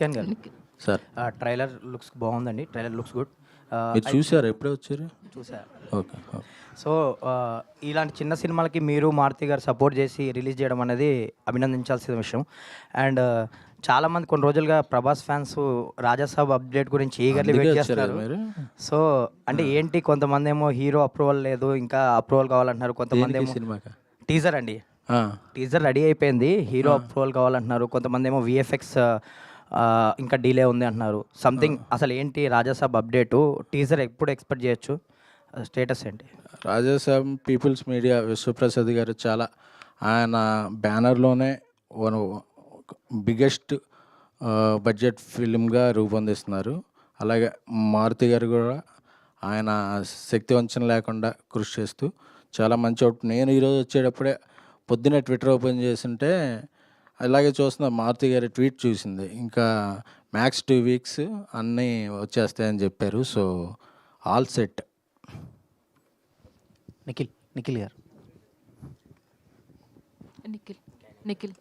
కిరణ్ గారు Nikhil. Sir trailer looks బాగుందండి. Trailer looks good. మీరు చూసారు ఎప్పుడే వచ్చారు? చూసా. Okay okay. సో ఇలాంటి చిన్న సినిమాలకి మీరు మారుతి గారు సపోర్ట్ చేసి రిలీజ్ చేయడం అనేది అభినందించాల్సిన విషయం. అండ్ చాలామంది కొన్ని రోజులుగా ప్రభాస్ ఫ్యాన్స్ రాజాసాబ్ అప్డేట్ గురించి ఈగర్లీ అందుకే వెయిట్ వచ్చారు చేస్తున్నారు. కదా మీరు? సో అంటే ఏంటి, కొంతమంది ఏమో హీరో అప్రూవల్ లేదు, ఇంకా అప్రూవల్ కావాలంటున్నారు. కొంతమంది దేనికి ఏమో సినిమాకా? టీజర్ అండి, ఆ, టీజర్ రెడీ అయిపోయింది, హీరో అప్రూవల్ కావాలంటున్నారు. కొంతమంది ఏమో విఎఫ్ఎక్స్ ఇంకా డిలే ఉంది అంటున్నారు. సంథింగ్ అసలు ఏంటి రాజాసాబ్ అప్డేటు, టీజర్ ఎప్పుడు ఎక్స్పెక్ట్ చేయొచ్చు, స్టేటస్ ఏంటి? రాజాసాబ్ పీపుల్స్ మీడియా విశ్వప్రసాద్ గారు చాలా ఆయన బ్యానర్లోనే బిగ్గెస్ట్ బడ్జెట్ ఫిలింగా రూపొందిస్తున్నారు. అలాగే మారుతి గారు కూడా ఆయన శక్తి వంచన లేకుండా కృషి చేస్తూ చాలా మంచి అవుట్. నేను ఈరోజు వచ్చేటప్పుడే పొద్దున్నే ట్విట్టర్ ఓపెన్ చేస్తుంటే అలాగే చూస్తున్న మారుతి గారి ట్వీట్ చూసింది, ఇంకా మ్యాక్స్ 2 వీక్స్ అన్నీ వచ్చేస్తాయని చెప్పారు. So all set. నిఖిల్ గారు. నిఖిల్. నిఖిల్.